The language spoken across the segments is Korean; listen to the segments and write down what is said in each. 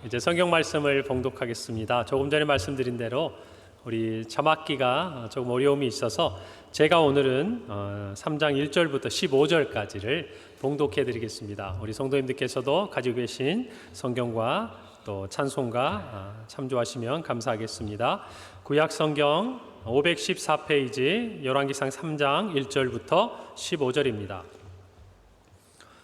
이제 성경 말씀을 봉독하겠습니다. 조금 전에 말씀드린 대로 우리 자막기가 조금 어려움이 있어서 제가 오늘은 3장 1절부터 15절까지를 봉독해 드리겠습니다. 우리 성도님들께서도 가지고 계신 성경과 또 찬송가 참조하시면 감사하겠습니다. 구약 성경 514페이지 열왕기상 3장 1절부터 15절입니다.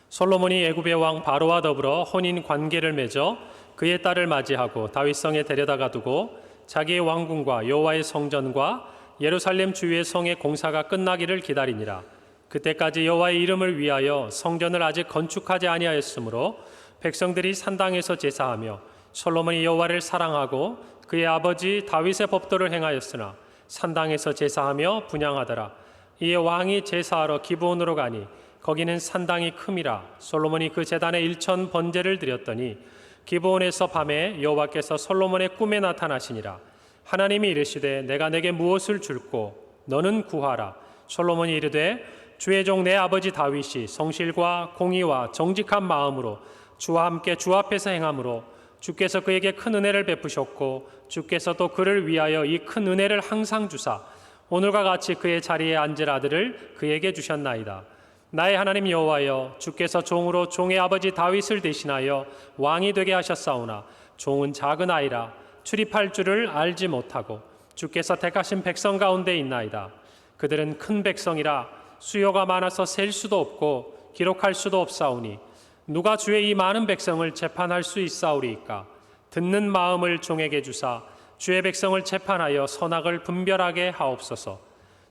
솔로몬이 애굽의 왕 바로와 더불어 혼인 관계를 맺어 그의 딸을 맞이하고 다윗성에 데려다가 두고 자기의 왕궁과 여호와의 성전과 예루살렘 주위의 성의 공사가 끝나기를 기다리니라. 그때까지 여호와의 이름을 위하여 성전을 아직 건축하지 아니하였으므로 백성들이 산당에서 제사하며 솔로몬이 여호와를 사랑하고 그의 아버지 다윗의 법도를 행하였으나 산당에서 제사하며 분향하더라. 이에 왕이 제사하러 기브온으로 가니 거기는 산당이 큼이라. 솔로몬이 그 제단에 1천 번제를 드렸더니 기브온에서 밤에 여호와께서 솔로몬의 꿈에 나타나시니라. 하나님이 이르시되 내가 내게 무엇을 줄꼬 너는 구하라. 솔로몬이 이르되 주의 종 내 아버지 다윗이 성실과 공의와 정직한 마음으로 주와 함께 주 앞에서 행함으로 주께서 그에게 큰 은혜를 베푸셨고 주께서 또 그를 위하여 이 큰 은혜를 항상 주사 오늘과 같이 그의 자리에 앉을 아들을 그에게 주셨나이다. 나의 하나님 여호와여, 주께서 종으로 종의 아버지 다윗을 대신하여 왕이 되게 하셨사오나 종은 작은 아이라 출입할 줄을 알지 못하고 주께서 택하신 백성 가운데 있나이다. 그들은 큰 백성이라 수요가 많아서 셀 수도 없고 기록할 수도 없사오니 누가 주의 이 많은 백성을 재판할 수 있사오리이까. 듣는 마음을 종에게 주사 주의 백성을 재판하여 선악을 분별하게 하옵소서.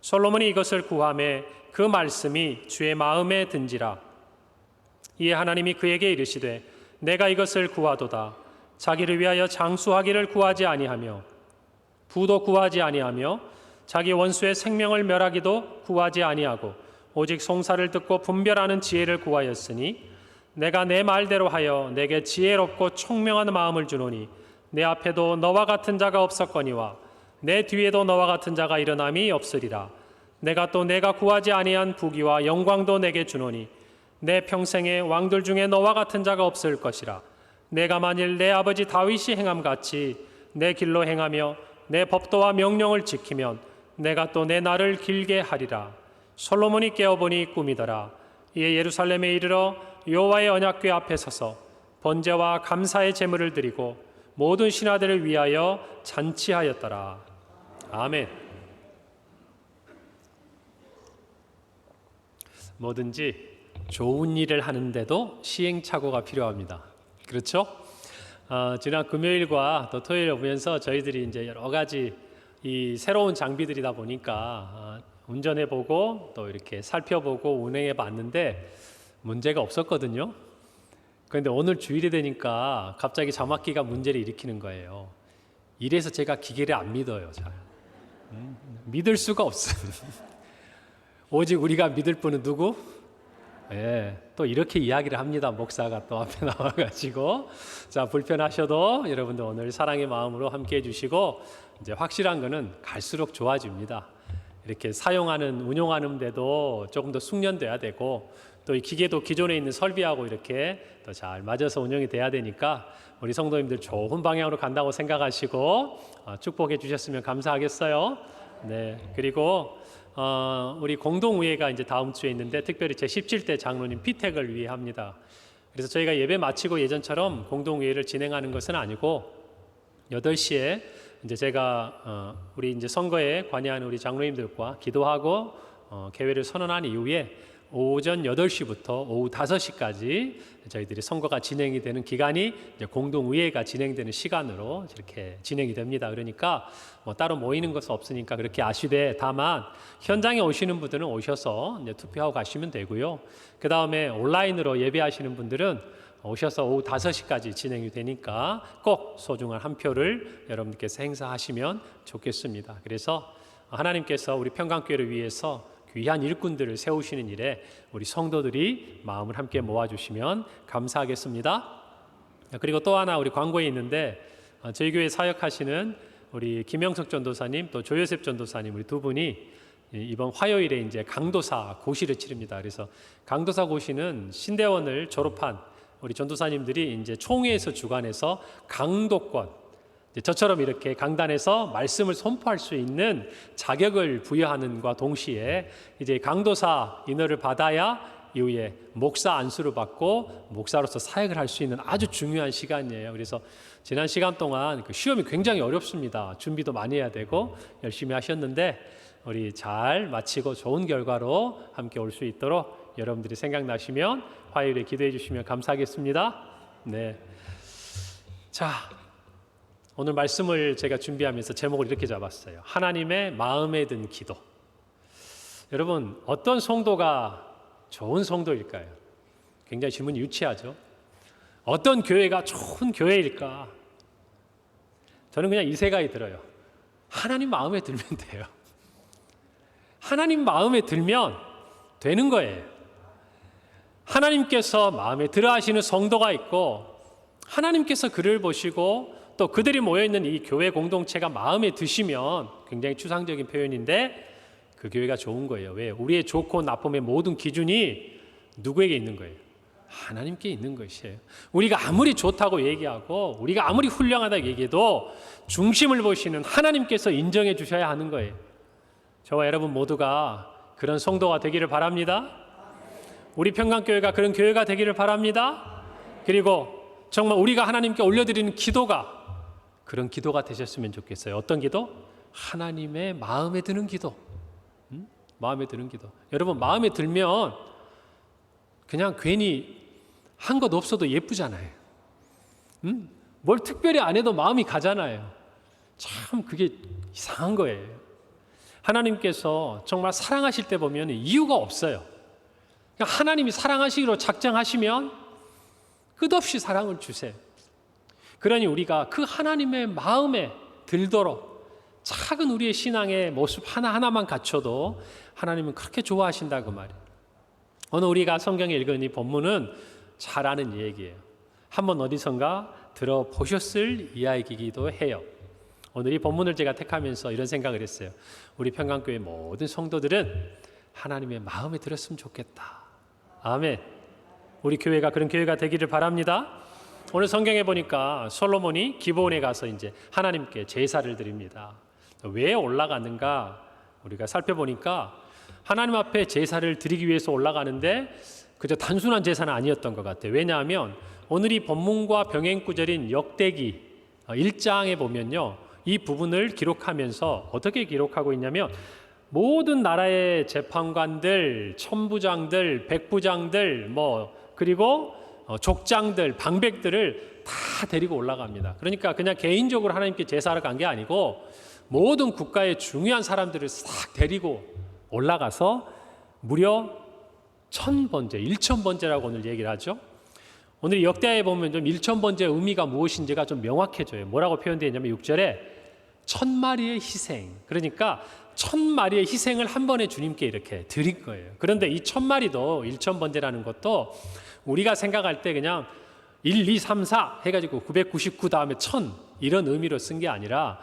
솔로몬이 이것을 구하매 그 말씀이 주의 마음에 든지라. 이에 하나님이 그에게 이르시되 내가 이것을 구하도다. 자기를 위하여 장수하기를 구하지 아니하며 부도 구하지 아니하며 자기 원수의 생명을 멸하기도 구하지 아니하고 오직 송사를 듣고 분별하는 지혜를 구하였으니 내가 내 말대로 하여 내게 지혜롭고 총명한 마음을 주노니 내 앞에도 너와 같은 자가 없었거니와 내 뒤에도 너와 같은 자가 일어남이 없으리라. 내가 또 내가 구하지 아니한 부귀와 영광도 내게 주노니 내 평생에 왕들 중에 너와 같은 자가 없을 것이라. 내가 만일 내 아버지 다윗이 행함같이 내 길로 행하며 내 법도와 명령을 지키면 내가 또 내 날을 길게 하리라. 솔로몬이 깨어보니 꿈이더라. 이에 예루살렘에 이르러 여호와의 언약궤 앞에 서서 번제와 감사의 제물을 드리고 모든 신하들을 위하여 잔치하였더라. 아멘. 뭐든지 좋은 일을 하는데도 시행착오가 필요합니다. 그렇죠? 지난 금요일과 또 토요일 오면서 저희들이 이제 여러 가지 이 새로운 장비들이다 보니까 운전해보고 또 이렇게 살펴보고 운행해봤는데 문제가 없었거든요. 그런데 오늘 주일이 되니까 갑자기 자막기가 문제를 일으키는 거예요. 이래서 제가 기계를 안 믿어요. 잘 믿을 수가 없어요. 오직 우리가 믿을 분은 누구? 또 이렇게 이야기를 합니다. 목사가 또 앞에 나와가지고 자, 불편하셔도 여러분들 오늘 사랑의 마음으로 함께 해주시고 이제 확실한 거는 갈수록 좋아집니다. 이렇게 사용하는 운용하는 데도 조금 더 숙련돼야 되고 또 이 기계도 기존에 있는 설비하고 이렇게 또 잘 맞아서 운영이 돼야 되니까 우리 성도님들 좋은 방향으로 간다고 생각하시고 축복해 주셨으면 감사하겠어요. 네, 그리고 우리 공동의회가 이제 다음 주에 있는데 특별히 제 17대 장로님 피택을 위해 합니다. 그래서 저희가 예배 마치고 예전처럼 공동의회를 진행하는 것은 아니고 8시에 이제 제가 우리 이제 선거에 관여하는 우리 장로님들과 기도하고 개회를 선언한 이후에 오전 8시부터 오후 5시까지 저희들이 선거가 진행이 되는 기간이 이제 공동의회가 진행되는 시간으로 이렇게 진행이 됩니다. 그러니까 뭐 따로 모이는 것은 없으니까 그렇게 아시되 다만 현장에 오시는 분들은 오셔서 이제 투표하고 가시면 되고요. 그 다음에 온라인으로 예배하시는 분들은 오셔서 오후 5시까지 진행이 되니까 꼭 소중한 한 표를 여러분들께서 행사하시면 좋겠습니다. 그래서 하나님께서 우리 평강교회를 위해서 귀한 일꾼들을 세우시는 일에 우리 성도들이 마음을 함께 모아주시면 감사하겠습니다. 그리고 또 하나 우리 광고에 있는데 저희 교회 사역하시는 우리 김영석 전도사님 또 조요셉 전도사님 우리 두 분이 이번 화요일에 이제 강도사 고시를 치릅니다. 그래서 강도사 고시는 신대원을 졸업한 우리 전도사님들이 이제 총회에서 주관해서 강도권, 저처럼 이렇게 강단에서 말씀을 선포할 수 있는 자격을 부여하는과 동시에 이제 강도사 인허를 받아야 이후에 목사 안수를 받고 목사로서 사역을 할 수 있는 아주 중요한 시간이에요. 그래서 지난 시간 동안 그 시험이 굉장히 어렵습니다. 준비도 많이 해야 되고 열심히 하셨는데 우리 잘 마치고 좋은 결과로 함께 올 수 있도록 여러분들이 생각나시면 화요일에 기도해 주시면 감사하겠습니다. 네. 자, 오늘 말씀을 제가 준비하면서 제목을 이렇게 잡았어요. 하나님의 마음에 든 기도. 여러분, 어떤 성도가 좋은 성도일까요? 굉장히 질문이 유치하죠. 어떤 교회가 좋은 교회일까? 저는 그냥 이 생각이 들어요. 하나님 마음에 들면 돼요. 하나님 마음에 들면 되는 거예요. 하나님께서 마음에 들어 하시는 성도가 있고 하나님께서 그를 보시고 또 그들이 모여있는 이 교회 공동체가 마음에 드시면 굉장히 추상적인 표현인데 그 교회가 좋은 거예요. 왜? 우리의 좋고 나쁨의 모든 기준이 누구에게 있는 거예요? 하나님께 있는 것이에요. 우리가 아무리 좋다고 얘기하고 우리가 아무리 훌륭하다고 얘기해도 중심을 보시는 하나님께서 인정해 주셔야 하는 거예요. 저와 여러분 모두가 그런 성도가 되기를 바랍니다. 우리 평강교회가 그런 교회가 되기를 바랍니다. 그리고 정말 우리가 하나님께 올려드리는 기도가 그런 기도가 되셨으면 좋겠어요. 어떤 기도? 하나님의 마음에 드는 기도. 마음에 드는 기도. 여러분, 마음에 들면 그냥 괜히 한 것 없어도 예쁘잖아요. 뭘 특별히 안 해도 마음이 가잖아요. 참 그게 이상한 거예요. 하나님께서 정말 사랑하실 때 보면 이유가 없어요. 그냥 하나님이 사랑하시기로 작정하시면 끝없이 사랑을 주세요. 그러니 우리가 그 하나님의 마음에 들도록 작은 우리의 신앙의 모습 하나하나만 갖춰도 하나님은 그렇게 좋아하신다 그 말이에요. 오늘 우리가 성경에 읽은 이 본문은 잘 아는 얘기예요. 한번 어디선가 들어보셨을 이야기이기도 해요. 오늘 이 본문을 제가 택하면서 이런 생각을 했어요. 우리 평강교회 모든 성도들은 하나님의 마음에 들었으면 좋겠다. 아멘. 우리 교회가 그런 교회가 되기를 바랍니다. 오늘 성경에 보니까 솔로몬이 기브온에 가서 이제 하나님께 제사를 드립니다. 왜 올라가는가? 우리가 살펴보니까 하나님 앞에 제사를 드리기 위해서 올라가는데 그저 단순한 제사는 아니었던 것 같아요. 왜냐하면 오늘 이 본문과 병행 구절인 역대기 1장에 보면요, 이 부분을 기록하면서 어떻게 기록하고 있냐면 모든 나라의 재판관들, 천부장들, 백부장들, 그리고 족장들, 방백들을 다 데리고 올라갑니다. 그러니까 그냥 개인적으로 하나님께 제사를 간 게 아니고 모든 국가의 중요한 사람들을 싹 데리고 올라가서 무려 1000번째, 1000번째라고 오늘 얘기를 하죠. 오늘 역대하에 보면 좀 1000번째의 의미가 무엇인지가 좀 명확해져요. 뭐라고 표현되어 있냐면 6절에 1000마리의 희생. 그러니까 1000마리의 희생을 한 번에 주님께 이렇게 드릴 거예요. 그런데 이 1000마리도 1000번째라는 것도 우리가 생각할 때 그냥 1, 2, 3, 4 해가지고 999 다음에 1000 이런 의미로 쓴 게 아니라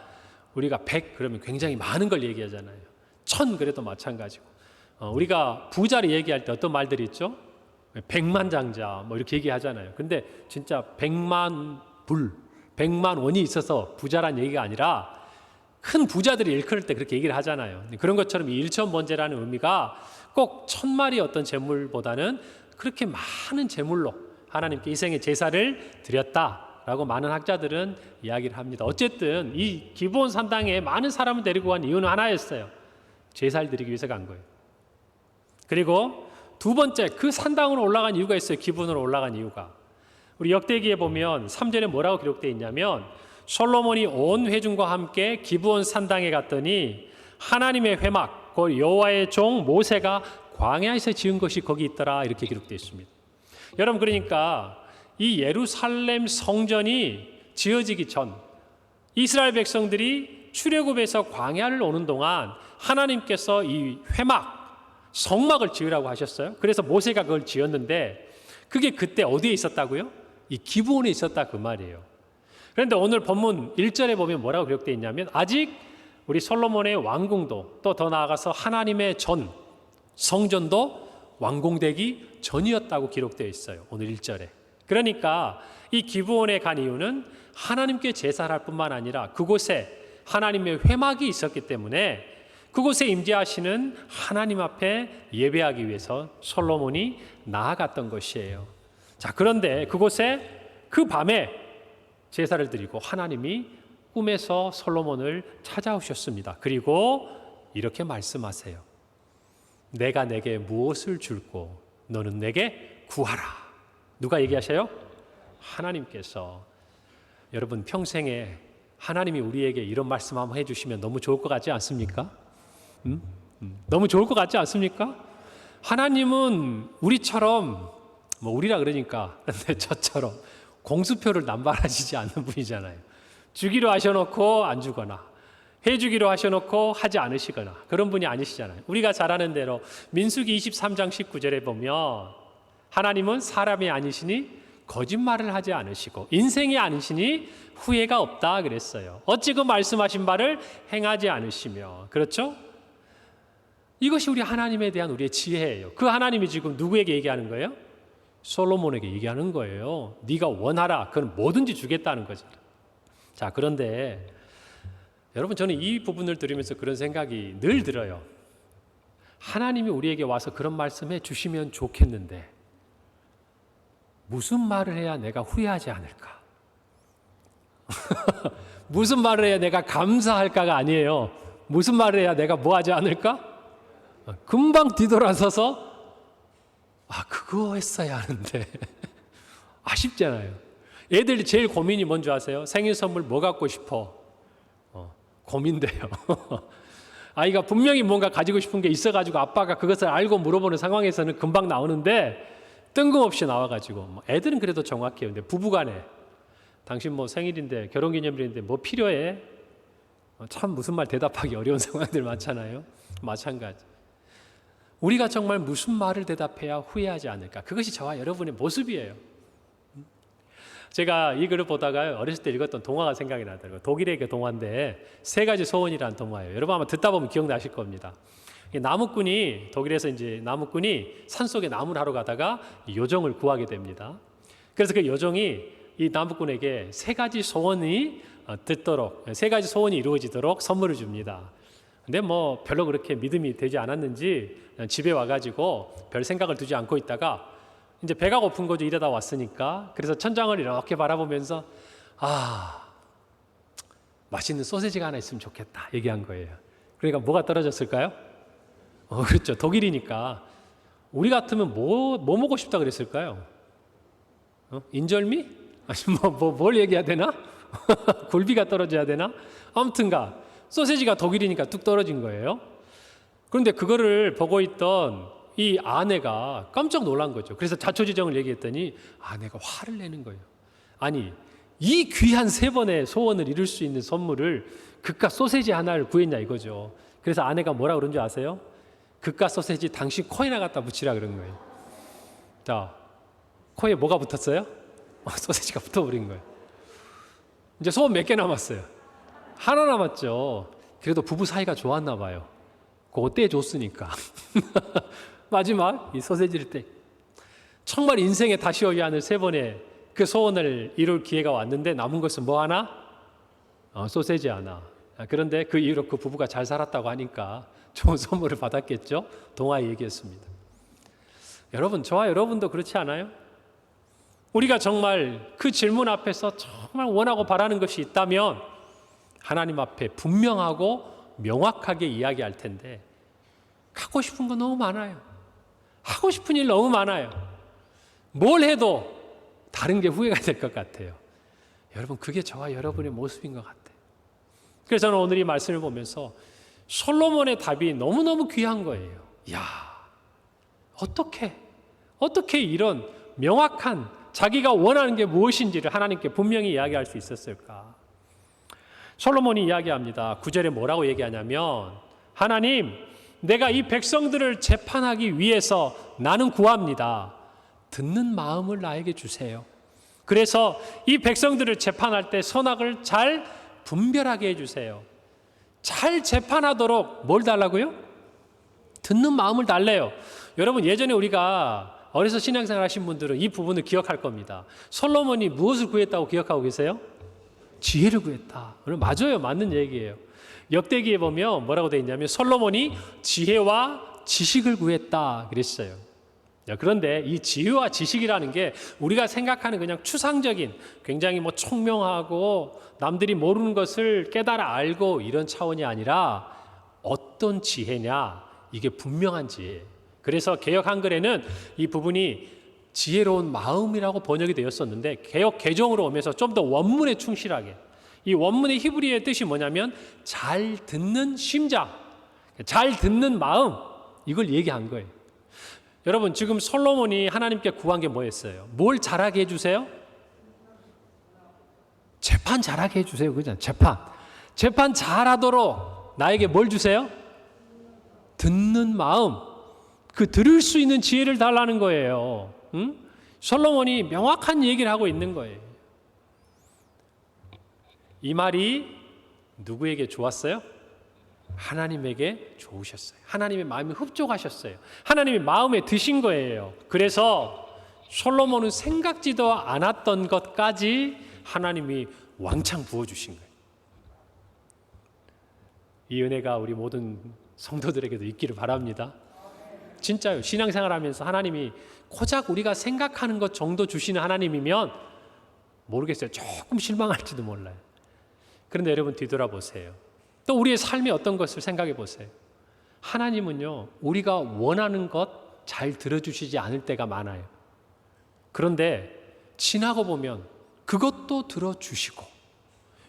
우리가 100 그러면 굉장히 많은 걸 얘기하잖아요. 1000 그래도 마찬가지고 우리가 부자를 얘기할 때 어떤 말들이 있죠? 백만장자 이렇게 얘기하잖아요. 근데 진짜 100만 불, 100만 원이 있어서 부자란 얘기가 아니라 큰 부자들이 일컬을 때 그렇게 얘기를 하잖아요. 그런 것처럼 이 1000번째라는 의미가 꼭 1000마리 어떤 재물보다는 그렇게 많은 재물로 하나님께 희생의 제사를 드렸다라고 많은 학자들은 이야기를 합니다. 어쨌든 이 기브온 산당에 많은 사람을 데리고 간 이유는 하나였어요. 제사를 드리기 위해서 간 거예요. 그리고 두 번째, 그 산당으로 올라간 이유가 있어요. 기브온으로 올라간 이유가. 우리 역대기에 보면 3절에 뭐라고 기록되어 있냐면 솔로몬이 온 회중과 함께 기브온 산당에 갔더니 하나님의 회막, 그 여호와의 종 모세가 광야에서 지은 것이 거기 있더라 이렇게 기록되어 있습니다. 여러분, 그러니까 이 예루살렘 성전이 지어지기 전 이스라엘 백성들이 출애굽에서 광야를 오는 동안 하나님께서 이 회막, 성막을 지으라고 하셨어요. 그래서 모세가 그걸 지었는데 그게 그때 어디에 있었다고요? 이 기브온에 있었다 그 말이에요. 그런데 오늘 본문 1절에 보면 뭐라고 기록되어 있냐면 아직 우리 솔로몬의 왕궁도 또 더 나아가서 하나님의 성전도 완공되기 전이었다고 기록되어 있어요. 오늘 1절에. 그러니까 이 기브온에 간 이유는 하나님께 제사를 할 뿐만 아니라 그곳에 하나님의 회막이 있었기 때문에 그곳에 임재하시는 하나님 앞에 예배하기 위해서 솔로몬이 나아갔던 것이에요. 자, 그런데 그곳에 그 밤에 제사를 드리고 하나님이 꿈에서 솔로몬을 찾아오셨습니다. 그리고 이렇게 말씀하세요. 내가 내게 무엇을 줄고 너는 내게 구하라. 누가 얘기하셔요? 하나님께서. 여러분, 평생에 하나님이 우리에게 이런 말씀 한번 해주시면 너무 좋을 것 같지 않습니까? 너무 좋을 것 같지 않습니까? 하나님은 우리처럼, 우리라 그러니까 근데 저처럼 공수표를 남발하시지 않는 분이잖아요. 주기로 하셔놓고 안 주거나 해주기로 하셔놓고 하지 않으시거나 그런 분이 아니시잖아요. 우리가 잘 아는 대로 민수기 23장 19절에 보면 하나님은 사람이 아니시니 거짓말을 하지 않으시고 인생이 아니시니 후회가 없다 그랬어요. 어찌 그 말씀하신 바를 행하지 않으시며. 그렇죠? 이것이 우리 하나님에 대한 우리의 지혜예요. 그 하나님이 지금 누구에게 얘기하는 거예요? 솔로몬에게 얘기하는 거예요. 네가 원하라. 그건 뭐든지 주겠다는 거죠. 자, 그런데 여러분, 저는 이 부분을 들으면서 그런 생각이 늘 들어요. 하나님이 우리에게 와서 그런 말씀해 주시면 좋겠는데 무슨 말을 해야 내가 후회하지 않을까? 무슨 말을 해야 내가 감사할까가 아니에요. 무슨 말을 해야 내가 뭐 하지 않을까? 금방 뒤돌아서서 그거 했어야 하는데 아쉽잖아요. 애들이 제일 고민이 뭔지 아세요? 생일 선물 뭐 갖고 싶어? 고민돼요. 아이가 분명히 뭔가 가지고 싶은 게 있어가지고 아빠가 그것을 알고 물어보는 상황에서는 금방 나오는데 뜬금없이 나와가지고 애들은 그래도 정확해요. 근데 부부간에 당신 생일인데 결혼기념일인데 뭐 필요해? 참 무슨 말 대답하기 어려운 상황들 많잖아요. 마찬가지. 우리가 정말 무슨 말을 대답해야 후회하지 않을까? 그것이 저와 여러분의 모습이에요. 제가 이 글을 보다가 어렸을 때 읽었던 동화가 생각이 나더라고요. 독일의 그 동화인데 세 가지 소원이라는 동화예요. 여러분 아마 듣다 보면 기억나실 겁니다. 독일에서 이제 나무꾼이 산속에 나무를 하러 가다가 요정을 구하게 됩니다. 그래서 그 요정이 이 나무꾼에게 세 가지 소원이 이루어지도록 선물을 줍니다. 근데 별로 그렇게 믿음이 되지 않았는지 집에 와가지고 별 생각을 두지 않고 있다가 이제 배가 고픈 거죠. 일하다 왔으니까. 그래서 천장을 이렇게 바라보면서 맛있는 소세지가 하나 있으면 좋겠다 얘기한 거예요. 그러니까 뭐가 떨어졌을까요? 그렇죠. 독일이니까. 우리 같으면 뭐 먹고 싶다 그랬을까요? 인절미? 아니 뭘 얘기해야 되나? 굴비가 떨어져야 되나? 아무튼가 소세지가 독일이니까 뚝 떨어진 거예요. 그런데 그거를 보고 있던 이 아내가 깜짝 놀란 거죠. 그래서 자초지종을 얘기했더니 아내가 화를 내는 거예요. 아니, 이 귀한 세 번의 소원을 이룰 수 있는 선물을 그깟 소세지 하나를 구했냐 이거죠. 그래서 아내가 뭐라 그런 줄 아세요? 그깟 소세지 당신 코에나 갖다 붙이라 그런 거예요. 자, 코에 뭐가 붙었어요? 소세지가 붙어버린 거예요. 이제 소원 몇 개 남았어요? 하나 남았죠. 그래도 부부 사이가 좋았나 봐요. 그거 떼줬으니까. 마지막 이 소세지를 떼. 정말 인생에 다시 오지 않을 세 번의 그 소원을 이룰 기회가 왔는데 남은 것은 뭐 하나? 소세지 하나. 그런데 그 이후로 그 부부가 잘 살았다고 하니까 좋은 선물을 받았겠죠. 동화의 얘기였습니다. 여러분, 저와 여러분도 그렇지 않아요? 우리가 정말 그 질문 앞에서 정말 원하고 바라는 것이 있다면 하나님 앞에 분명하고 명확하게 이야기할 텐데 갖고 싶은 거 너무 많아요. 하고 싶은 일 너무 많아요. 뭘 해도 다른 게 후회가 될 것 같아요. 여러분, 그게 저와 여러분의 모습인 것 같아요. 그래서 저는 오늘 이 말씀을 보면서 솔로몬의 답이 너무너무 귀한 거예요. 어떻게 이런 명확한 자기가 원하는 게 무엇인지를 하나님께 분명히 이야기할 수 있었을까? 솔로몬이 이야기합니다. 9절에 뭐라고 얘기하냐면 하나님, 내가 이 백성들을 재판하기 위해서 나는 구합니다. 듣는 마음을 나에게 주세요. 그래서 이 백성들을 재판할 때 선악을 잘 분별하게 해주세요. 잘 재판하도록 뭘 달라고요? 듣는 마음을 달래요. 여러분, 예전에 우리가 어려서 신앙생활 하신 분들은 이 부분을 기억할 겁니다. 솔로몬이 무엇을 구했다고 기억하고 계세요? 지혜를 구했다. 맞아요. 맞는 얘기예요. 역대기에 보면 뭐라고 되어 있냐면 솔로몬이 지혜와 지식을 구했다 그랬어요. 그런데 이 지혜와 지식이라는 게 우리가 생각하는 그냥 추상적인 굉장히 총명하고 남들이 모르는 것을 깨달아 알고 이런 차원이 아니라 어떤 지혜냐, 이게 분명한 지혜. 그래서 개역 한글에는 이 부분이 지혜로운 마음이라고 번역이 되었었는데 개역 개정으로 오면서 좀 더 원문에 충실하게, 이 원문의 히브리어의 뜻이 뭐냐면 잘 듣는 심장, 잘 듣는 마음, 이걸 얘기한 거예요. 여러분, 지금 솔로몬이 하나님께 구한 게 뭐였어요? 뭘 잘하게 해주세요? 재판 잘하게 해주세요. 그죠? 재판 잘하도록 나에게 뭘 주세요? 듣는 마음, 그 들을 수 있는 지혜를 달라는 거예요. 솔로몬이 명확한 얘기를 하고 있는 거예요. 이 말이 누구에게 좋았어요? 하나님에게 좋으셨어요. 하나님의 마음이 흡족하셨어요. 하나님의 마음에 드신 거예요. 그래서 솔로몬은 생각지도 않았던 것까지 하나님이 왕창 부어주신 거예요. 이 은혜가 우리 모든 성도들에게도 있기를 바랍니다. 진짜요. 신앙생활하면서 하나님이 고작 우리가 생각하는 것 정도 주시는 하나님이면 모르겠어요. 조금 실망할지도 몰라요. 그런데 여러분 뒤돌아보세요. 또 우리의 삶에 어떤 것을 생각해 보세요. 하나님은요, 우리가 원하는 것 잘 들어주시지 않을 때가 많아요. 그런데 지나고 보면 그것도 들어주시고,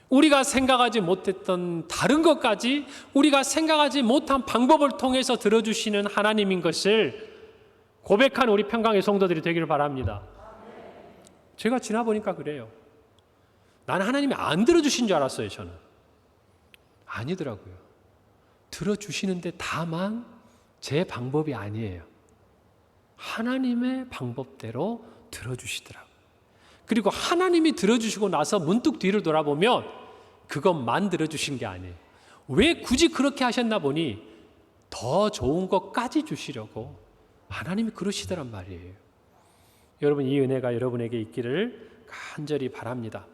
우리가 생각하지 못했던 다른 것까지 우리가 생각하지 못한 방법을 통해서 들어주시는 하나님인 것을 고백한 우리 평강의 성도들이 되기를 바랍니다. 제가 지나보니까 그래요. 나는 하나님이 안 들어주신 줄 알았어요. 저는 아니더라고요. 들어주시는데 다만 제 방법이 아니에요. 하나님의 방법대로 들어주시더라고요. 그리고 하나님이 들어주시고 나서 문득 뒤를 돌아보면 그것만 들어주신 게 아니에요. 왜 굳이 그렇게 하셨나 보니 더 좋은 것까지 주시려고 하나님이 그러시더란 말이에요. 여러분, 이 은혜가 여러분에게 있기를 간절히 바랍니다.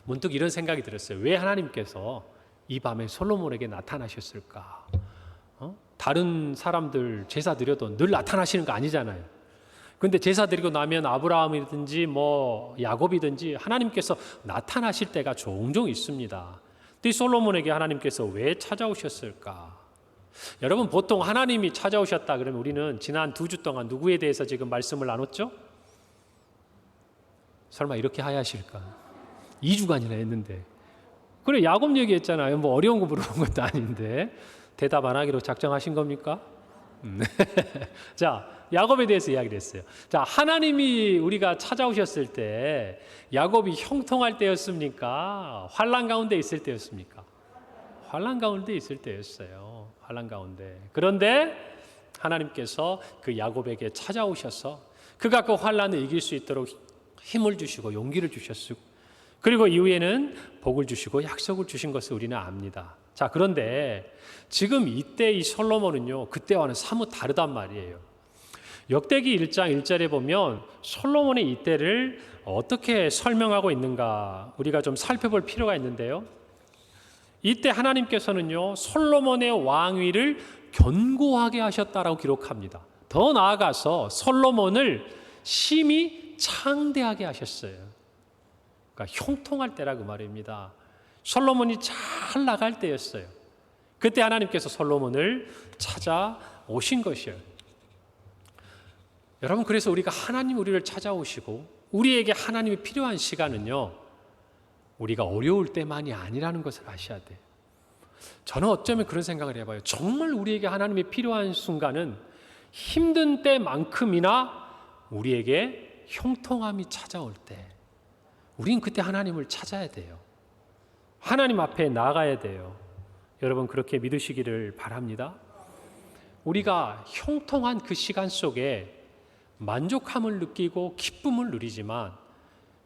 문득 이런 생각이 들었어요. 왜 하나님께서 이 밤에 솔로몬에게 나타나셨을까? 다른 사람들 제사 드려도 늘 나타나시는 거 아니잖아요. 근데 제사 드리고 나면 아브라함이든지 야곱이든지 하나님께서 나타나실 때가 종종 있습니다. 근데 솔로몬에게 하나님께서 왜 찾아오셨을까? 여러분, 보통 하나님이 찾아오셨다 그러면 우리는 지난 2주 동안 누구에 대해서 지금 말씀을 나눴죠? 설마 이렇게 하야실까? 2주간이나 했는데. 그래, 야곱 얘기했잖아요. 어려운 거 물어본 것도 아닌데 대답 안 하기로 작정하신 겁니까? 자, 야곱에 대해서 이야기를 했어요. 자, 하나님이 우리가 찾아오셨을 때 야곱이 형통할 때였습니까? 환난 가운데 있을 때였습니까? 환난 가운데 있을 때였어요. 환난 가운데. 그런데 하나님께서 그 야곱에게 찾아오셔서 그가 그 환난을 이길 수 있도록 힘을 주시고 용기를 주셨고, 그리고 이후에는 복을 주시고 약속을 주신 것을 우리는 압니다. 자, 그런데 지금 이때 이 솔로몬은요, 그때와는 사뭇 다르단 말이에요. 역대기 1장 1절에 보면 솔로몬의 이때를 어떻게 설명하고 있는가 우리가 좀 살펴볼 필요가 있는데요. 이때 하나님께서는요, 솔로몬의 왕위를 견고하게 하셨다라고 기록합니다. 더 나아가서 솔로몬을 심히 창대하게 하셨어요. 그러니까 형통할 때라고 말입니다. 솔로몬이 잘 나갈 때였어요. 그때 하나님께서 솔로몬을 찾아오신 것이에요. 여러분, 그래서 우리가 하나님 우리를 찾아오시고 우리에게 하나님이 필요한 시간은요, 우리가 어려울 때만이 아니라는 것을 아셔야 돼요. 저는 어쩌면 그런 생각을 해봐요. 정말 우리에게 하나님이 필요한 순간은 힘든 때만큼이나 우리에게 형통함이 찾아올 때, 우린 그때 하나님을 찾아야 돼요. 하나님 앞에 나가야 돼요. 여러분, 그렇게 믿으시기를 바랍니다. 우리가 형통한 그 시간 속에 만족함을 느끼고 기쁨을 누리지만,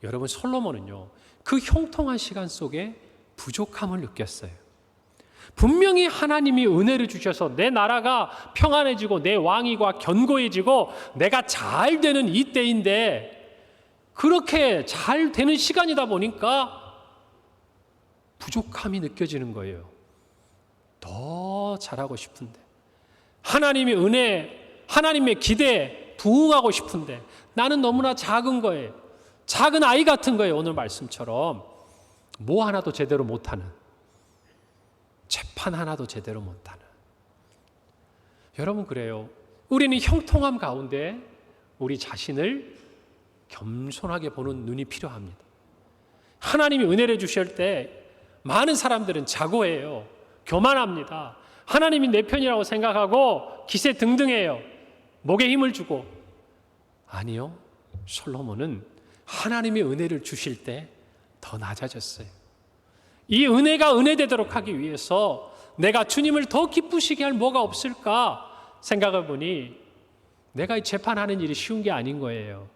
여러분, 솔로몬은요, 그 형통한 시간 속에 부족함을 느꼈어요. 분명히 하나님이 은혜를 주셔서 내 나라가 평안해지고 내 왕위가 견고해지고 내가 잘 되는 이때인데, 그렇게 잘 되는 시간이다 보니까 부족함이 느껴지는 거예요. 더 잘하고 싶은데, 하나님의 은혜, 하나님의 기대에 부응하고 싶은데 나는 너무나 작은 거예요. 작은 아이 같은 거예요. 오늘 말씀처럼 뭐 하나도 제대로 못하는, 재판 하나도 제대로 못하는. 여러분, 그래요. 우리는 형통함 가운데 우리 자신을 겸손하게 보는 눈이 필요합니다. 하나님이 은혜를 주실 때 많은 사람들은 자고해요. 교만합니다. 하나님이 내 편이라고 생각하고 기세등등해요. 목에 힘을 주고. 아니요, 솔로몬은 하나님이 은혜를 주실 때 더 낮아졌어요. 이 은혜가 은혜되도록 하기 위해서 내가 주님을 더 기쁘시게 할 뭐가 없을까 생각해 보니 내가 이 재판하는 일이 쉬운 게 아닌 거예요.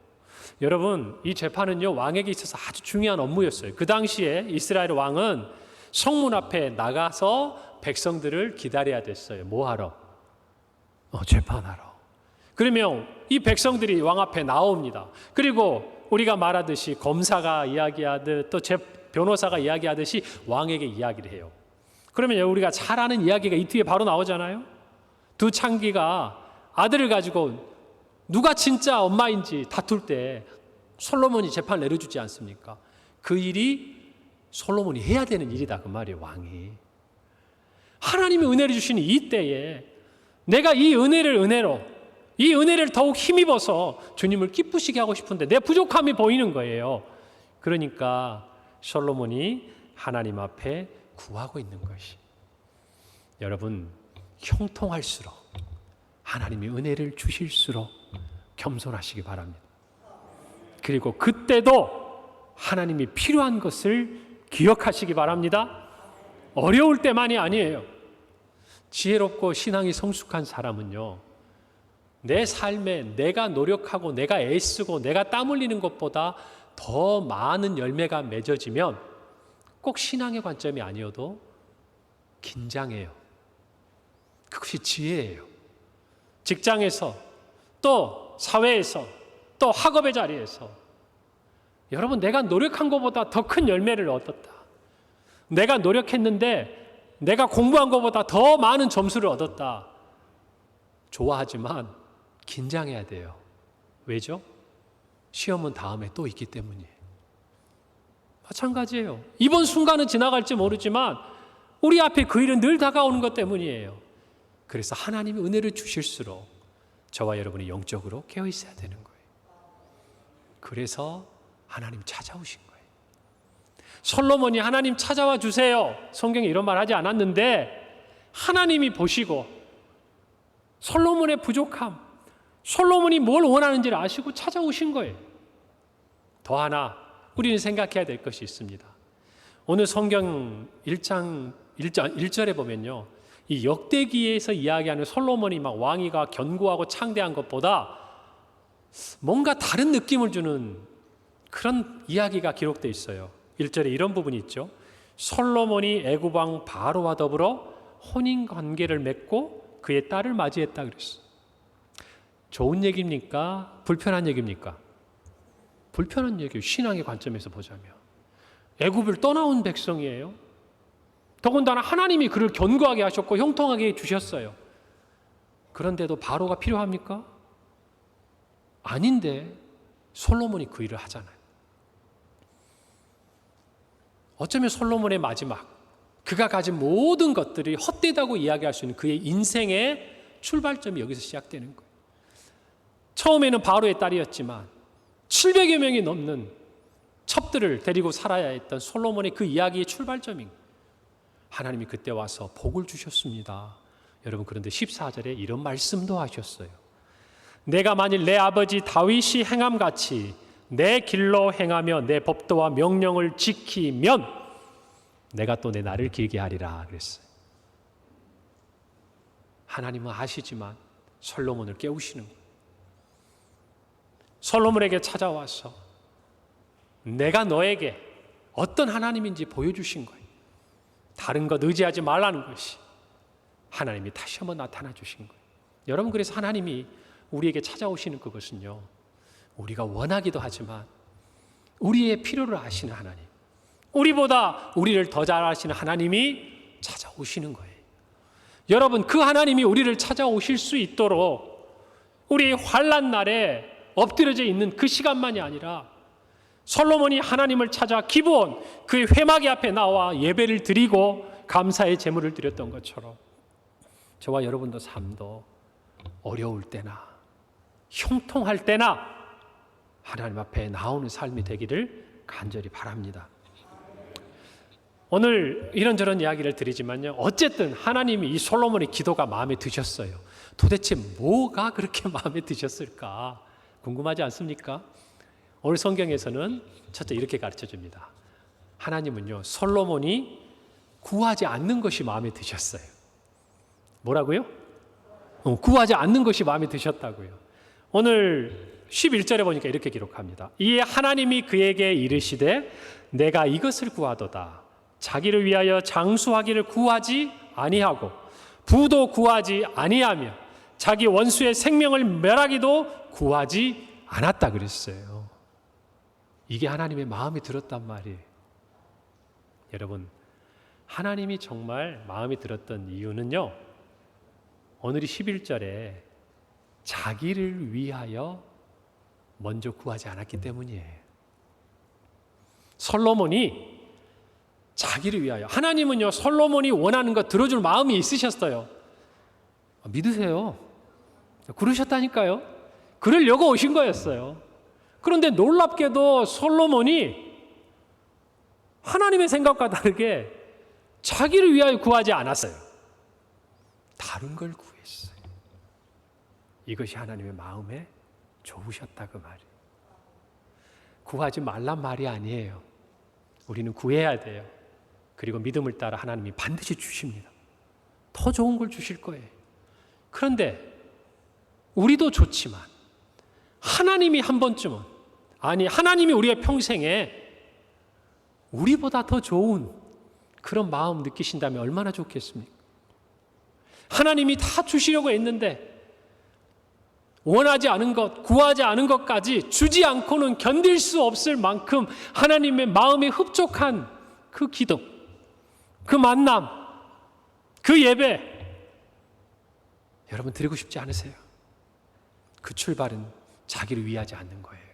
여러분, 이 재판은요, 왕에게 있어서 아주 중요한 업무였어요. 그 당시에 이스라엘 왕은 성문 앞에 나가서 백성들을 기다려야 됐어요. 뭐 하러? 재판하러. 그러면 이 백성들이 왕 앞에 나옵니다. 그리고 우리가 말하듯이 검사가 이야기하듯 또 변호사가 이야기하듯이 왕에게 이야기를 해요. 그러면 우리가 잘 아는 이야기가 이 뒤에 바로 나오잖아요. 두 창기가 아들을 가지고 누가 진짜 엄마인지 다툴 때 솔로몬이 재판을 내려주지 않습니까? 그 일이 솔로몬이 해야 되는 일이다, 그 말이에요. 왕이 하나님이 은혜를 주시는 이 때에 내가 이 은혜를 더욱 힘입어서 주님을 기쁘시게 하고 싶은데 내 부족함이 보이는 거예요. 그러니까 솔로몬이 하나님 앞에 구하고 있는 것이, 여러분, 형통할수록 하나님이 은혜를 주실수록 겸손하시기 바랍니다. 그리고 그때도 하나님이 필요한 것을 기억하시기 바랍니다. 어려울 때만이 아니에요. 지혜롭고 신앙이 성숙한 사람은요, 내 삶에 내가 노력하고 내가 애쓰고 내가 땀 흘리는 것보다 더 많은 열매가 맺어지면 꼭 신앙의 관점이 아니어도 긴장해요. 그것이 지혜예요. 직장에서, 또 사회에서, 또 학업의 자리에서 여러분, 내가 노력한 것보다 더 큰 열매를 얻었다. 내가 노력했는데 내가 공부한 것보다 더 많은 점수를 얻었다. 좋아하지만 긴장해야 돼요. 왜죠? 시험은 다음에 또 있기 때문이에요. 마찬가지예요. 이번 순간은 지나갈지 모르지만 우리 앞에 그 일은 늘 다가오는 것 때문이에요. 그래서 하나님이 은혜를 주실수록 저와 여러분이 영적으로 깨어 있어야 되는 거예요. 그래서 하나님 찾아오신 거예요. 솔로몬이 하나님 찾아와 주세요, 성경에 이런 말 하지 않았는데 하나님이 보시고 솔로몬의 부족함, 솔로몬이 뭘 원하는지를 아시고 찾아오신 거예요. 더 하나 우리는 생각해야 될 것이 있습니다. 오늘 성경 1장 1절에 보면요, 이 역대기에서 이야기하는 솔로몬이 막 왕위가 견고하고 창대한 것보다 뭔가 다른 느낌을 주는 그런 이야기가 기록되어 있어요. 1절에 이런 부분이 있죠. 솔로몬이 애굽 왕 바로와 더불어 혼인 관계를 맺고 그의 딸을 맞이했다 그랬어요. 좋은 얘기입니까? 불편한 얘기입니까? 불편한 얘기예요. 신앙의 관점에서 보자면 애굽을 떠나온 백성이에요. 더군다나 하나님이 그를 견고하게 하셨고 형통하게 주셨어요. 그런데도 바로가 필요합니까? 아닌데 솔로몬이 그 일을 하잖아요. 어쩌면 솔로몬의 마지막, 그가 가진 모든 것들이 헛되다고 이야기할 수 있는 그의 인생의 출발점이 여기서 시작되는 거예요. 처음에는 바로의 딸이었지만 700여 명이 넘는 첩들을 데리고 살아야 했던 솔로몬의 그 이야기의 출발점인 거예요. 하나님이 그때 와서 복을 주셨습니다. 여러분, 그런데 14절에 이런 말씀도 하셨어요. 내가 만일 내 아버지 다윗이 행함같이 내 길로 행하며 내 법도와 명령을 지키면 내가 또 내 날을 길게 하리라 그랬어요. 하나님은 아시지만 솔로몬을 깨우시는 거예요. 솔로몬에게 찾아와서 내가 너에게 어떤 하나님인지 보여주신 거예요. 다른 것 의지하지 말라는 것이 하나님이 다시 한번 나타나 주신 거예요. 여러분, 그래서 하나님이 우리에게 찾아오시는 그것은요, 우리가 원하기도 하지만 우리의 필요를 아시는 하나님, 우리보다 우리를 더 잘 아시는 하나님이 찾아오시는 거예요. 여러분, 그 하나님이 우리를 찾아오실 수 있도록 우리 환난 날에 엎드려져 있는 그 시간만이 아니라 솔로몬이 하나님을 찾아 기브온 그 회막의 앞에 나와 예배를 드리고 감사의 제물을 드렸던 것처럼 저와 여러분도 삶도 어려울 때나 형통할 때나 하나님 앞에 나오는 삶이 되기를 간절히 바랍니다. 오늘 이런저런 이야기를 드리지만요, 어쨌든 하나님이 이 솔로몬의 기도가 마음에 드셨어요. 도대체 뭐가 그렇게 마음에 드셨을까 궁금하지 않습니까? 오늘 성경에서는 첫째 이렇게 가르쳐 줍니다. 하나님은요, 솔로몬이 구하지 않는 것이 마음에 드셨어요. 뭐라고요? 구하지 않는 것이 마음에 드셨다고요. 오늘 11절에 보니까 이렇게 기록합니다. 이에 하나님이 그에게 이르시되 내가 이것을 구하도다. 자기를 위하여 장수하기를 구하지 아니하고 부도 구하지 아니하며 자기 원수의 생명을 멸하기도 구하지 않았다 그랬어요. 이게 하나님의 마음에 들었단 말이에요. 여러분, 하나님이 정말 마음에 들었던 이유는요, 오늘이 11절에 자기를 위하여 먼저 구하지 않았기 때문이에요. 솔로몬이 자기를 위하여, 하나님은요 솔로몬이 원하는 것 들어줄 마음이 있으셨어요. 믿으세요. 그러셨다니까요. 그러려고 오신 거였어요. 그런데 놀랍게도 솔로몬이 하나님의 생각과 다르게 자기를 위하여 구하지 않았어요. 다른 걸 구했어요. 이것이 하나님의 마음에 좋으셨다 그 말이에요. 구하지 말란 말이 아니에요. 우리는 구해야 돼요. 그리고 믿음을 따라 하나님이 반드시 주십니다. 더 좋은 걸 주실 거예요. 그런데 우리도 좋지만 하나님이 한 번쯤은, 아니 하나님이 우리의 평생에 우리보다 더 좋은 그런 마음 느끼신다면 얼마나 좋겠습니까? 하나님이 다 주시려고 했는데 원하지 않은 것, 구하지 않은 것까지 주지 않고는 견딜 수 없을 만큼 하나님의 마음에 흡족한 그 기도, 그 만남, 그 예배, 여러분 드리고 싶지 않으세요? 그 출발은 자기를 위하지 않는 거예요.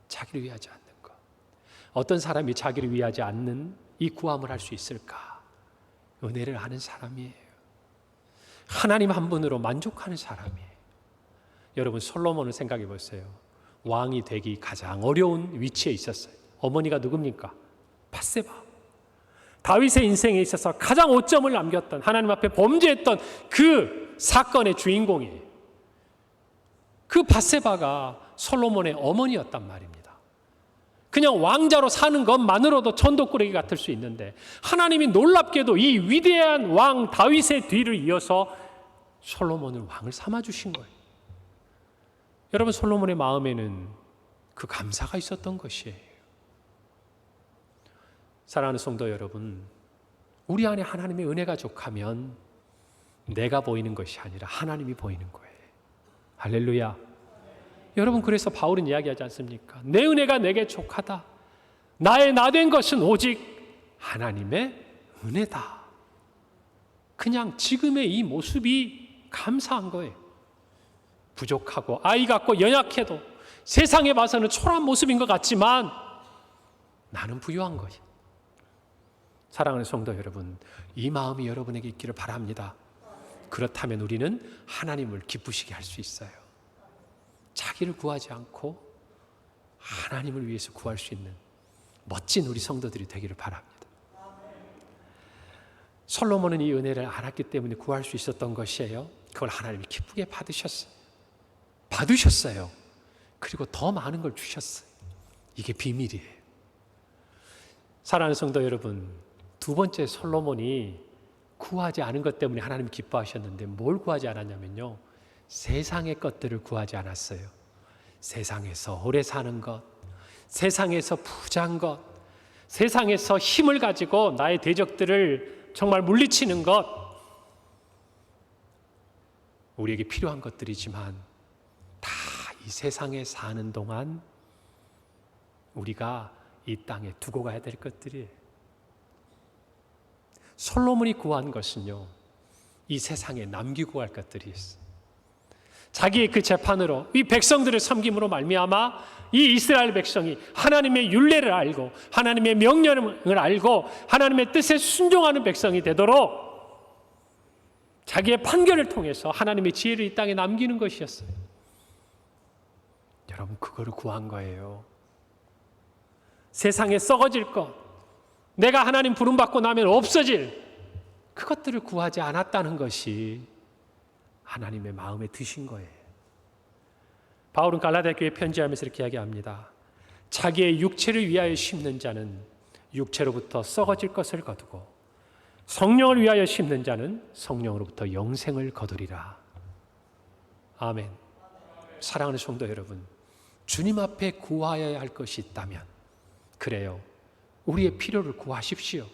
자기를 위하지 않는 것. 어떤 사람이 자기를 위하지 않는 이 구함을 할 수 있을까? 은혜를 아는 사람이에요. 하나님 한 분으로 만족하는 사람이에요. 여러분, 솔로몬을 생각해 보세요. 왕이 되기 가장 어려운 위치에 있었어요. 어머니가 누굽니까? 밧세바. 다윗의 인생에 있어서 가장 오점을 남겼던, 하나님 앞에 범죄했던 그 사건의 주인공이에요. 그 밧세바가 솔로몬의 어머니였단 말입니다. 그냥 왕자로 사는 것만으로도 천도꾸러기 같을 수 있는데 하나님이 놀랍게도 이 위대한 왕 다윗의 뒤를 이어서 솔로몬을 왕을 삼아주신 거예요. 여러분, 솔로몬의 마음에는 그 감사가 있었던 것이에요. 사랑하는 성도 여러분, 우리 안에 하나님의 은혜가 족하면 내가 보이는 것이 아니라 하나님이 보이는 거예요. 할렐루야. 여러분, 그래서 바울은 이야기하지 않습니까? 내 은혜가 내게 족하다. 나의 나 된 것은 오직 하나님의 은혜다. 그냥 지금의 이 모습이 감사한 거예요. 부족하고 아이 같고 연약해도 세상에 봐서는 초라한 모습인 것 같지만 나는 부유한 거예요. 사랑하는 성도 여러분, 이 마음이 여러분에게 있기를 바랍니다. 그렇다면 우리는 하나님을 기쁘시게 할 수 있어요. 자기를 구하지 않고 하나님을 위해서 구할 수 있는 멋진 우리 성도들이 되기를 바랍니다. 솔로몬은 이 은혜를 알았기 때문에 구할 수 있었던 것이에요. 그걸 하나님이 기쁘게 받으셨어요. 그리고 더 많은 걸 주셨어요. 이게 비밀이에요. 사랑하는 성도 여러분, 두 번째 솔로몬이 구하지 않은 것 때문에 하나님이 기뻐하셨는데 뭘 구하지 않았냐면요, 세상의 것들을 구하지 않았어요. 세상에서 오래 사는 것, 세상에서 부자한 것, 세상에서 힘을 가지고 나의 대적들을 정말 물리치는 것, 우리에게 필요한 것들이지만 다 이 세상에 사는 동안 우리가 이 땅에 두고 가야 될 것들이에요. 솔로몬이 구한 것은요, 이 세상에 남기고 갈 것들이 있어요. 자기의 그 재판으로 이 백성들을 섬김으로 말미암아 이 이스라엘 백성이 하나님의 율례를 알고 하나님의 명령을 알고 하나님의 뜻에 순종하는 백성이 되도록 자기의 판결을 통해서 하나님의 지혜를 이 땅에 남기는 것이었어요. 여러분, 그거를 구한 거예요. 세상에 썩어질 것, 내가 하나님 부름받고 나면 없어질 그것들을 구하지 않았다는 것이 하나님의 마음에 드신 거예요. 바울은 갈라디아 교회에 편지하면서 이렇게 이야기합니다. 자기의 육체를 위하여 심는 자는 육체로부터 썩어질 것을 거두고 성령을 위하여 심는 자는 성령으로부터 영생을 거두리라. 아멘. 사랑하는 성도 여러분, 주님 앞에 구하여야 할 것이 있다면, 그래요, 우리의 필요를 구하십시오.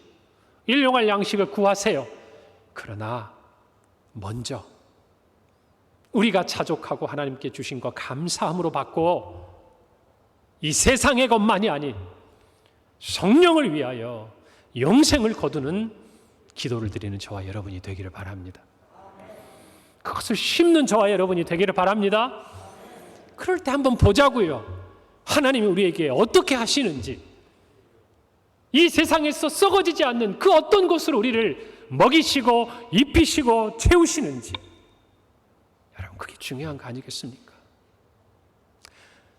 일용할 양식을 구하세요. 그러나 먼저 우리가 자족하고 하나님께 주신 것 감사함으로 받고 이 세상의 것만이 아닌 성령을 위하여 영생을 거두는 기도를 드리는 저와 여러분이 되기를 바랍니다. 그것을 심는 저와 여러분이 되기를 바랍니다. 그럴 때 한번 보자고요. 하나님이 우리에게 어떻게 하시는지, 이 세상에서 썩어지지 않는 그 어떤 것으로 우리를 먹이시고 입히시고 채우시는지, 여러분, 그게 중요한 거 아니겠습니까?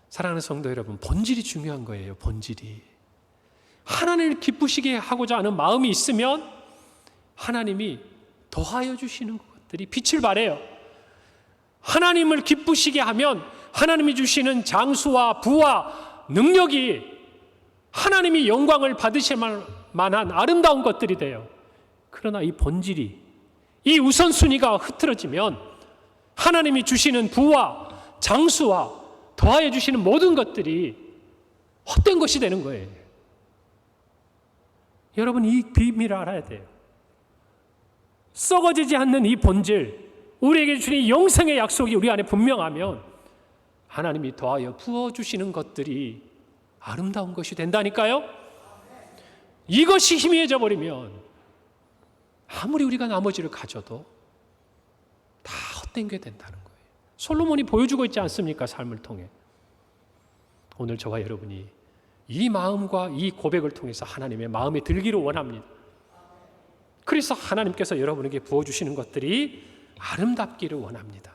사랑하는 성도 여러분, 본질이 중요한 거예요. 본질이. 하나님을 기쁘시게 하고자 하는 마음이 있으면 하나님이 더하여 주시는 것들이 빛을 발해요. 하나님을 기쁘시게 하면 하나님이 주시는 장수와 부와 능력이 하나님이 영광을 받으실 만한 아름다운 것들이 돼요. 그러나 이 본질이, 이 우선순위가 흐트러지면 하나님이 주시는 부와 장수와 더하여 주시는 모든 것들이 헛된 것이 되는 거예요. 여러분, 이 비밀을 알아야 돼요. 썩어지지 않는 이 본질, 우리에게 주신 영생의 약속이 우리 안에 분명하면 하나님이 더하여 부어주시는 것들이 아름다운 것이 된다니까요. 이것이 희미해져 버리면 아무리 우리가 나머지를 가져도 다 헛된 게 된다는 거예요. 솔로몬이 보여주고 있지 않습니까? 삶을 통해. 오늘 저와 여러분이 이 마음과 이 고백을 통해서 하나님의 마음에 들기를 원합니다. 그래서 하나님께서 여러분에게 부어주시는 것들이 아름답기를 원합니다.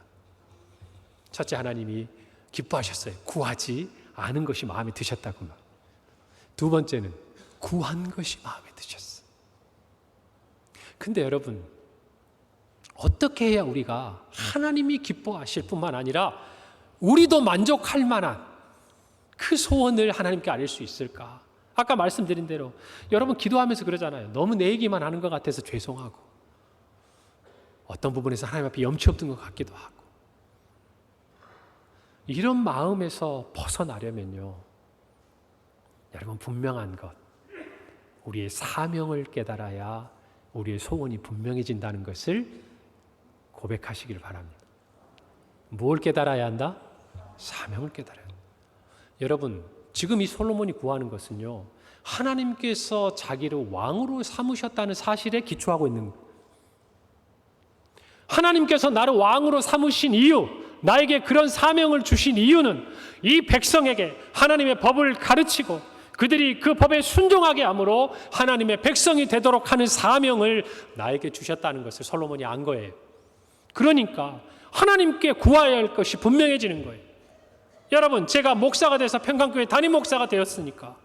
첫째, 하나님이 기뻐하셨어요. 구하지 않은 것이 마음에 드셨다고. 두 번째는 구한 것이 마음에 드셨어요. 근데 여러분, 어떻게 해야 우리가 하나님이 기뻐하실 뿐만 아니라 우리도 만족할 만한 그 소원을 하나님께 아릴 수 있을까? 아까 말씀드린 대로 여러분 기도하면서 그러잖아요. 너무 내 얘기만 하는 것 같아서 죄송하고, 어떤 부분에서 하나님 앞에 염치 없는 것 같기도 하고, 이런 마음에서 벗어나려면요, 여러분 분명한 것, 우리의 사명을 깨달아야 우리의 소원이 분명해진다는 것을 고백하시기를 바랍니다. 무엇을 깨달아야 한다? 사명을 깨달아야 한다. 여러분, 지금 이 솔로몬이 구하는 것은요, 하나님께서 자기를 왕으로 삼으셨다는 사실에 기초하고 있는 거예요. 하나님께서 나를 왕으로 삼으신 이유, 나에게 그런 사명을 주신 이유는 이 백성에게 하나님의 법을 가르치고 그들이 그 법에 순종하게 함으로 하나님의 백성이 되도록 하는 사명을 나에게 주셨다는 것을 솔로몬이 안 거예요. 그러니까 하나님께 구해야 할 것이 분명해지는 거예요. 여러분, 제가 목사가 돼서 평강교회 담임 목사가 되었으니까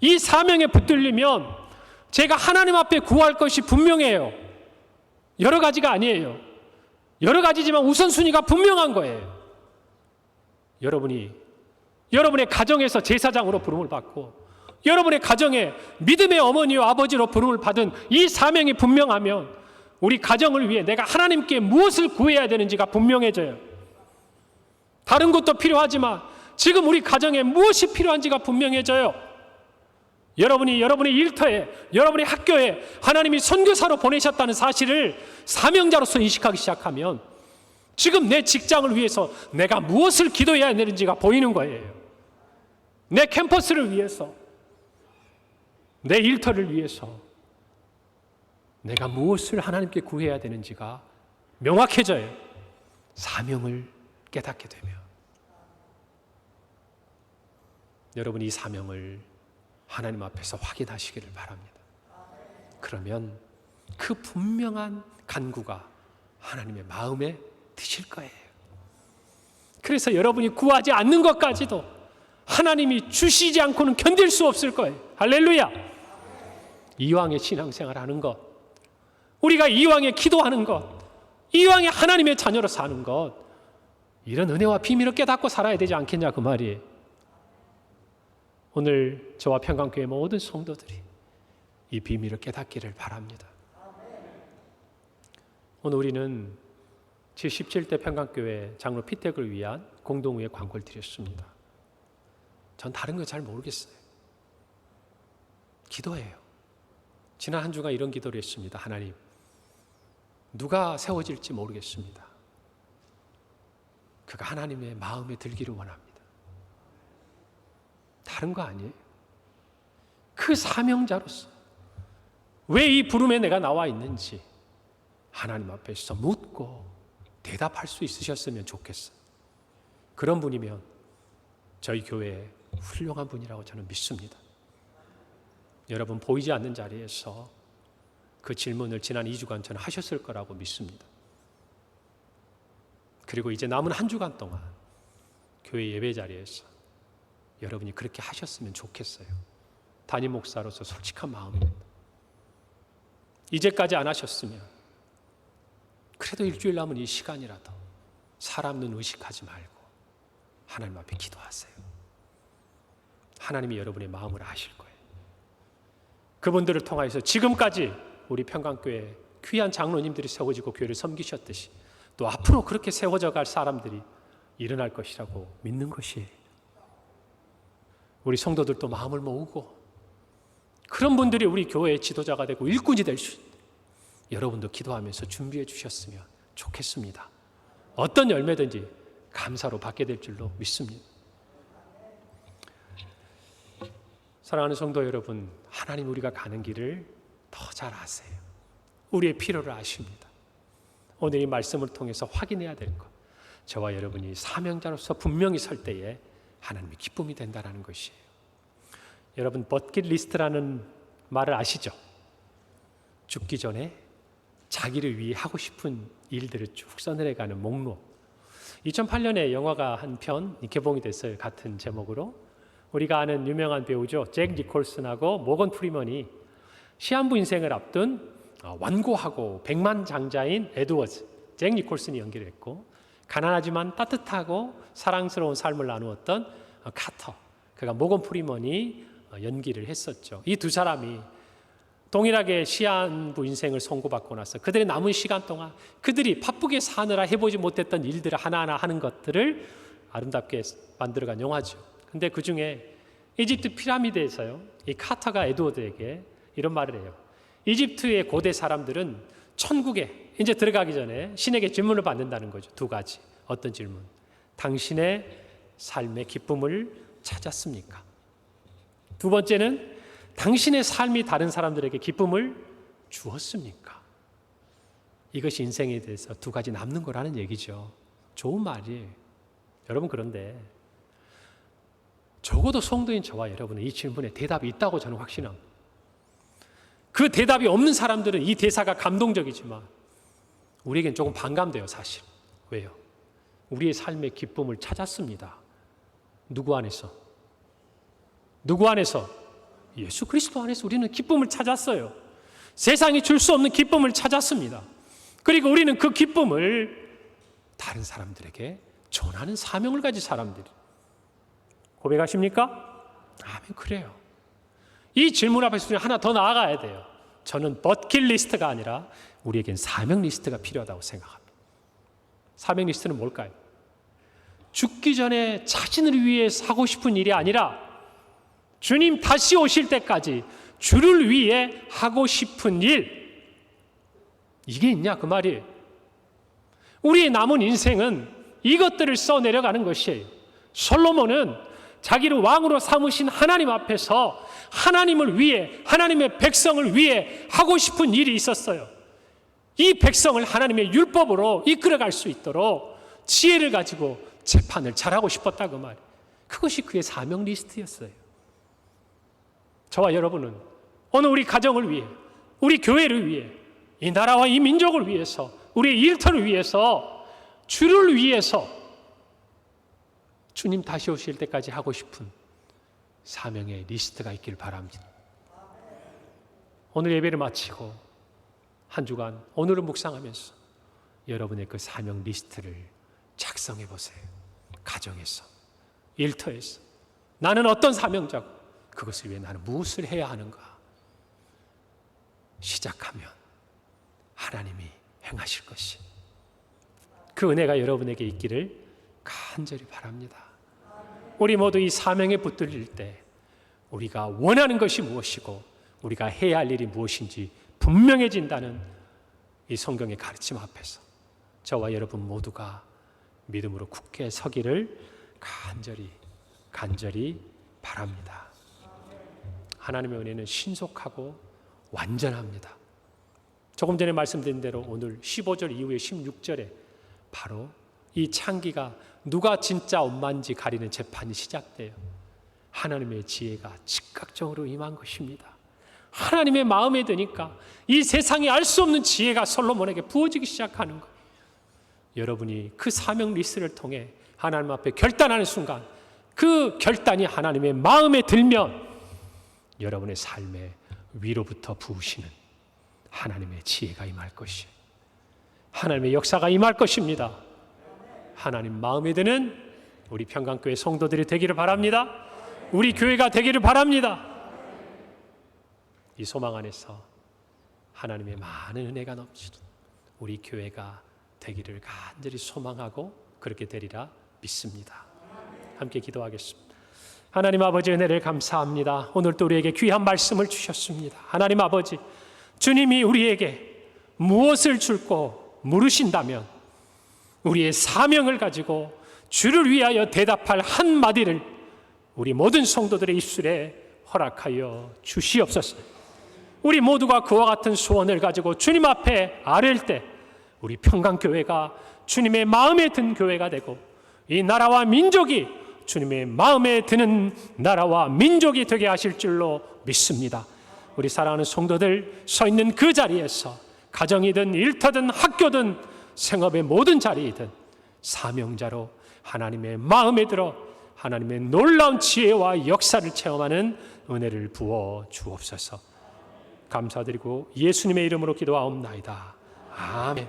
이 사명에 붙들리면 제가 하나님 앞에 구할 것이 분명해요. 여러 가지가 아니에요. 여러 가지지만 우선순위가 분명한 거예요. 여러분의 가정에서 제사장으로 부름을 받고 여러분의 가정에 믿음의 어머니와 아버지로 부름을 받은 이 사명이 분명하면 우리 가정을 위해 내가 하나님께 무엇을 구해야 되는지가 분명해져요. 다른 것도 필요하지만 지금 우리 가정에 무엇이 필요한지가 분명해져요. 여러분이 여러분의 일터에, 여러분의 학교에 하나님이 선교사로 보내셨다는 사실을 사명자로서 인식하기 시작하면 지금 내 직장을 위해서 내가 무엇을 기도해야 되는지가 보이는 거예요. 내 캠퍼스를 위해서, 내 일터를 위해서 내가 무엇을 하나님께 구해야 되는지가 명확해져요. 사명을 깨닫게 되면. 여러분이 이 사명을 하나님 앞에서 확인하시기를 바랍니다. 그러면 그 분명한 간구가 하나님의 마음에 드실 거예요. 그래서 여러분이 구하지 않는 것까지도 하나님이 주시지 않고는 견딜 수 없을 거예요. 할렐루야! 이왕의 신앙생활 하는 것, 우리가 이왕에 기도하는 것, 이왕에 하나님의 자녀로 사는 것, 이런 은혜와 비밀을 깨닫고 살아야 되지 않겠냐 그 말이에요. 오늘 저와 평강교회 모든 성도들이 이 비밀을 깨닫기를 바랍니다. 오늘 우리는 제17대 평강교회 장로 피택을 위한 공동의회 광고를 드렸습니다. 전 다른 거 잘 모르겠어요. 기도해요. 지난 한 주간 이런 기도를 했습니다. 하나님, 누가 세워질지 모르겠습니다. 그가 하나님의 마음에 들기를 원합니다. 다른 거 아니에요. 그 사명자로서 왜 이 부름에 내가 나와 있는지 하나님 앞에서 묻고 대답할 수 있으셨으면 좋겠어요. 그런 분이면 저희 교회에 훌륭한 분이라고 저는 믿습니다. 여러분 보이지 않는 자리에서 그 질문을 지난 2주간 저는 하셨을 거라고 믿습니다. 그리고 이제 남은 한 주간 동안 교회 예배 자리에서 여러분이 그렇게 하셨으면 좋겠어요. 담임 목사로서 솔직한 마음입니다. 이제까지 안 하셨으면 그래도 일주일 남은 이 시간이라도 사람 눈 의식하지 말고 하나님 앞에 기도하세요. 하나님이 여러분의 마음을 아실 거예요. 그분들을 통하여서 지금까지 우리 평강교회 귀한 장로님들이 세워지고 교회를 섬기셨듯이 또 앞으로 그렇게 세워져 갈 사람들이 일어날 것이라고 믿는 것이에요. 우리 성도들도 마음을 모으고 그런 분들이 우리 교회의 지도자가 되고 일꾼이 될 수 있는 여러분도 기도하면서 준비해 주셨으면 좋겠습니다. 어떤 열매든지 감사로 받게 될 줄로 믿습니다. 사랑하는 성도 여러분, 하나님 우리가 가는 길을 더 잘 아세요. 우리의 필요를 아십니다. 오늘 이 말씀을 통해서 확인해야 될 것, 저와 여러분이 사명자로서 분명히 설 때에 하나님의 기쁨이 된다는 것이에요. 여러분 버킷리스트라는 말을 아시죠? 죽기 전에 자기를 위해 하고 싶은 일들을 쭉 써내려가는 목록. 2008년에 영화가 한 편 개봉이 됐어요. 같은 제목으로. 우리가 아는 유명한 배우죠. 잭 니콜슨하고 모건 프리먼이 시한부 인생을 앞둔 완고하고 백만장자인 에드워즈, 잭 니콜슨이 연기를 했고, 가난하지만 따뜻하고 사랑스러운 삶을 나누었던 카터, 그가 모건 프리먼이 연기를 했었죠. 이 두 사람이 동일하게 시한부 인생을 선고받고 나서 그들의 남은 시간 동안 그들이 바쁘게 사느라 해보지 못했던 일들을 하나하나 하는 것들을 아름답게 만들어간 영화죠. 근데 그 중에 이집트 피라미드에서요, 이 카터가 에드워드에게 이런 말을 해요. 이집트의 고대 사람들은 천국에 이제 들어가기 전에 신에게 질문을 받는다는 거죠. 두 가지. 어떤 질문? 당신의 삶의 기쁨을 찾았습니까? 두 번째는 당신의 삶이 다른 사람들에게 기쁨을 주었습니까? 이것이 인생에 대해서 두 가지 남는 거라는 얘기죠. 좋은 말이에요. 여러분, 그런데 적어도 성도인 저와 여러분은 이 질문에 대답이 있다고 저는 확신합니다. 그 대답이 없는 사람들은 이 대사가 감동적이지만 우리에겐 조금 반감돼요, 사실. 왜요? 우리의 삶의 기쁨을 찾았습니다. 누구 안에서? 누구 안에서? 예수 그리스도 안에서 우리는 기쁨을 찾았어요. 세상이 줄 수 없는 기쁨을 찾았습니다. 그리고 우리는 그 기쁨을 다른 사람들에게 전하는 사명을 가진 사람들이. 고백하십니까? 아멘, 그래요. 이 질문 앞에서 하나 더 나아가야 돼요. 저는 버킷리스트가 아니라 우리에겐 사명 리스트가 필요하다고 생각합니다. 사명 리스트는 뭘까요? 죽기 전에 자신을 위해 하고 싶은 일이 아니라 주님 다시 오실 때까지 주를 위해 하고 싶은 일, 이게 있냐 그 말이에요. 우리의 남은 인생은 이것들을 써내려가는 것이에요. 솔로몬은 자기를 왕으로 삼으신 하나님 앞에서 하나님을 위해, 하나님의 백성을 위해 하고 싶은 일이 있었어요. 이 백성을 하나님의 율법으로 이끌어갈 수 있도록 지혜를 가지고 재판을 잘하고 싶었다 그 말이에요. 그것이 그의 사명 리스트였어요. 저와 여러분은 오늘 우리 가정을 위해, 우리 교회를 위해, 이 나라와 이 민족을 위해서, 우리의 일터를 위해서, 주를 위해서 주님 다시 오실 때까지 하고 싶은 사명의 리스트가 있길 바랍니다. 오늘 예배를 마치고 한 주간 오늘을 묵상하면서 여러분의 그 사명 리스트를 작성해 보세요. 가정에서, 일터에서 나는 어떤 사명자고 그것을 위해 나는 무엇을 해야 하는가. 시작하면 하나님이 행하실 것이, 그 은혜가 여러분에게 있기를 간절히 바랍니다. 우리 모두 이 사명에 붙들릴 때 우리가 원하는 것이 무엇이고 우리가 해야 할 일이 무엇인지 분명해진다는 이 성경의 가르침 앞에서 저와 여러분 모두가 믿음으로 굳게 서기를 간절히 바랍니다. 하나님의 은혜는 신속하고 완전합니다. 조금 전에 말씀드린 대로 오늘 15절 이후에 16절에 바로 이 창기가 누가 진짜 엄마인지 가리는 재판이 시작돼요. 하나님의 지혜가 즉각적으로 임한 것입니다. 하나님의 마음에 드니까 이 세상에 알 수 없는 지혜가 솔로몬에게 부어지기 시작하는 거예요. 여러분이 그 사명 리스트를 통해 하나님 앞에 결단하는 순간 그 결단이 하나님의 마음에 들면 여러분의 삶에 위로부터 부으시는 하나님의 지혜가 임할 것이에요. 하나님의 역사가 임할 것입니다. 하나님 마음에 드는 우리 평강교회 성도들이 되기를 바랍니다. 우리 교회가 되기를 바랍니다. 이 소망 안에서 하나님의 많은 은혜가 넘치는 우리 교회가 되기를 간절히 소망하고 그렇게 되리라 믿습니다. 함께 기도하겠습니다. 하나님 아버지, 은혜를 감사합니다. 오늘 또 우리에게 귀한 말씀을 주셨습니다. 하나님 아버지, 주님이 우리에게 무엇을 줄고 물으신다면 우리의 사명을 가지고 주를 위하여 대답할 한마디를 우리 모든 성도들의 입술에 허락하여 주시옵소서. 우리 모두가 그와 같은 소원을 가지고 주님 앞에 아뢰일 때 우리 평강교회가 주님의 마음에 든 교회가 되고 이 나라와 민족이 주님의 마음에 드는 나라와 민족이 되게 하실 줄로 믿습니다. 우리 사랑하는 성도들 서 있는 그 자리에서 가정이든 일터든 학교든 생업의 모든 자리이든 사명자로 하나님의 마음에 들어 하나님의 놀라운 지혜와 역사를 체험하는 은혜를 부어 주옵소서. 감사드리고 예수님의 이름으로 기도하옵나이다. 아멘.